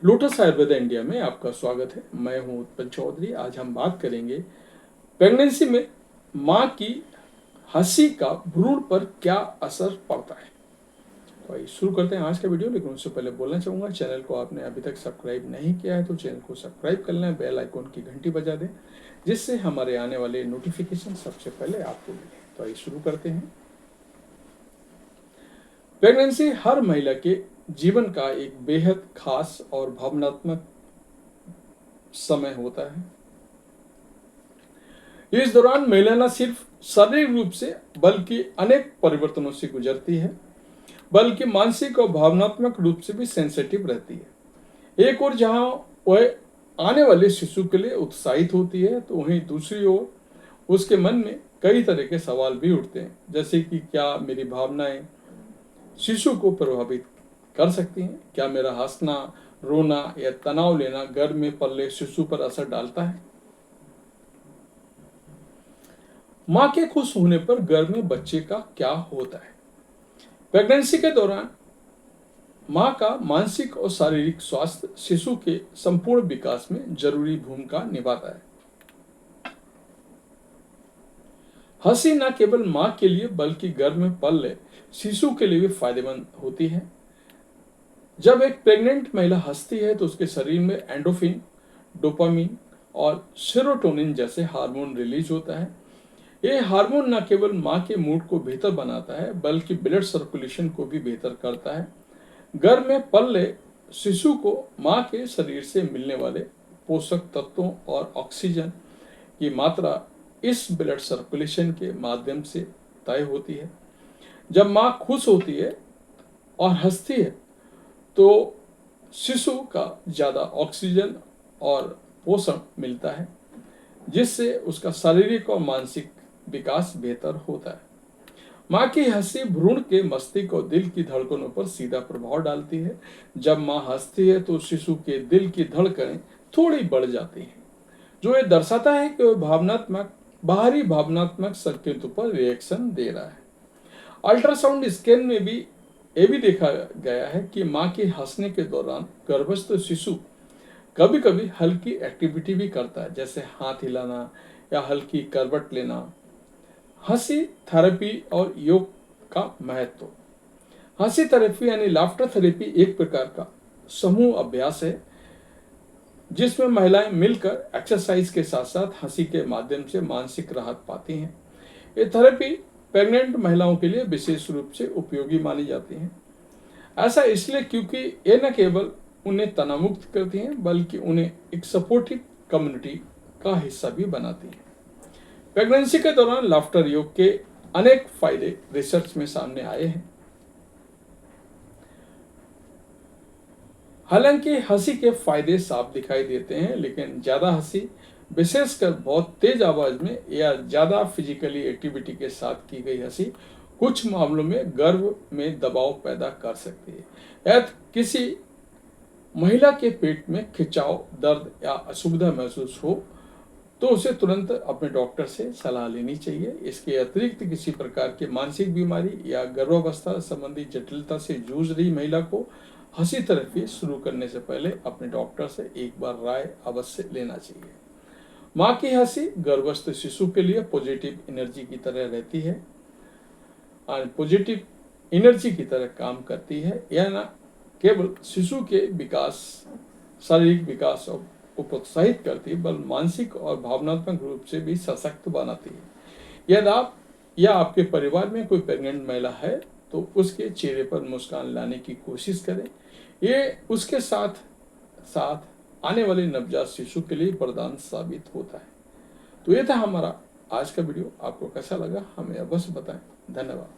Lotus Ayurveda India में आपका स्वागत है। मैं हूं उत्पल चौधरी। आज हम बात करेंगे प्रेगनेंसी में मां की हंसी का भ्रूण पर क्या असर पड़ता है। तो आइए शुरू करते हैं आज का वीडियो। लेकिन उससे पहले बोलना चाहूंगा, चैनल को आपने अभी तक सब्सक्राइब नहीं किया है तो चैनल को सब्सक्राइब कर लें, बेल आइकॉन की घंटी बजा दें, जिससे हमारे आने वाले नोटिफिकेशन सबसे पहले आपको मिले। तो आइए शुरू करते हैं। प्रेगनेंसी हर महिला के जीवन का एक बेहद खास और भावनात्मक समय होता है। इस दौरान महिला न सिर्फ शारीरिक रूप से बल्कि अनेक परिवर्तनों से गुजरती है, बल्कि मानसिक और भावनात्मक रूप से भी सेंसिटिव रहती है। एक ओर जहां वह आने वाले शिशु के लिए उत्साहित होती है, तो वहीं दूसरी ओर उसके मन में कई तरह के सवाल भी उठते हैं, जैसे कि क्या मेरी भावनाएं शिशु को प्रभावित कर सकती हैं? क्या मेरा हंसना, रोना या तनाव लेना गर्भ में पले शिशु पर असर डालता है? मां के खुश होने पर गर्भ में बच्चे का क्या होता है? प्रेगनेंसी के दौरान मां का मानसिक और शारीरिक स्वास्थ्य शिशु के संपूर्ण विकास में जरूरी भूमिका निभाता है। हंसी न केवल मां के लिए बल्कि गर्भ में पल रहे शिशु के लिए भी फायदेमंद होती है। जब एक प्रेग्नेंट महिला हंसती है तो उसके शरीर में एंडोफिन, डोपामिन और सेरोटोनिन जैसे हार्मोन रिलीज होता है। ये हार्मोन न केवल मां के मूड को बेहतर बनाता है बल्कि ब्लड सर्कुलेशन को भी बेहतर करता है। गर्भ में पल रहे शिशु को मां के शरीर से मिलने वाले पोषक तत्वों और ऑक्सीजन की मात्रा इस ब्लड सर्कुलेशन के माध्यम से तय होती है। जब मां खुश होती है और हंसती है तो शिशु का ज़्यादा ऑक्सीजन और पोषण मिलता है, जिससे उसका शारीरिक और मानसिक विकास बेहतर होता है। मां की हंसी भ्रूण के मस्तिष्क और दिल की धड़कनों पर सीधा प्रभाव डालती है। जब मां हंसती है तो शिशु के दिल की धड़कनें थोड़ी बढ़ जाती हैं, जो ये दर्शाता है कि वह बाहरी भावनात्मक संकेतों पर रिएक्शन दे रहा है। अल्ट्रासाउंड स्कैन में भी ये भी देखा गया है कि मां के हंसने के दौरान गर्भस्थ शिशु कभी कभी हल्की एक्टिविटी भी करता है, जैसे हाथ हिलाना या हल्की करवट लेना। हंसी थेरेपी और योग का महत्व। हंसी थेरेपी यानी लाफ्टर थेरेपी एक प्रकार का समूह अभ्यास है, जिसमें महिलाएं मिलकर एक्सरसाइज के साथ साथ हंसी के माध्यम से मानसिक राहत पाती हैं। ये थेरेपी प्रेग्नेंट महिलाओं के लिए विशेष रूप से उपयोगी मानी जाती हैं। ऐसा इसलिए क्योंकि ये न केवल उन्हें तनावमुक्त करती हैं बल्कि उन्हें एक सपोर्टिव कम्युनिटी का हिस्सा भी बनाती हैं। प्रेगनेंसी के दौरान लाफ्टर योग के अनेक फायदे रिसर्च में सामने आए हैं। हालांकि हंसी के फायदे साफ दिखाई देते हैं, लेकिन ज्यादा हंसी, विशेषकर बहुत तेज आवाज में या ज्यादा फिजिकली एक्टिविटी के साथ की गई हंसी, कुछ मामलों में गर्भ में दबाव पैदा कर सकती है। यदि किसी महिला के पेट में खिंचाव, दर्द या असुविधा महसूस हो तो उसे तुरंत अपने डॉक्टर से सलाह लेनी चाहिए। इसके अतिरिक्त किसी प्रकार की मानसिक बीमारी या गर्भावस्था संबंधी जटिलता से जूझ रही महिला को हंसी थेरेपी शुरू करने से पहले अपने डॉक्टर से एक बार राय अवश्य लेना चाहिए। मां की हंसी गर्भस्थ शिशु के लिए पॉजिटिव एनर्जी की तरह रहती है और पॉजिटिव एनर्जी की तरह काम करती है। यह न केवल शिशु के विकास, शारीरिक विकास को प्रोत्साहित करती है बल्कि मानसिक और भावनात्मक रूप से भी सशक्त बनाती है। यदि आप या आपके परिवार में कोई प्रेग्नेंट महिला है तो उसके चेहरे पर मुस्कान लाने की कोशिश करें। ये उसके साथ साथ आने वाले नवजात शिशु के लिए वरदान साबित होता है। तो ये था हमारा आज का वीडियो। आपको कैसा लगा हमें अवश्य बताएं। धन्यवाद।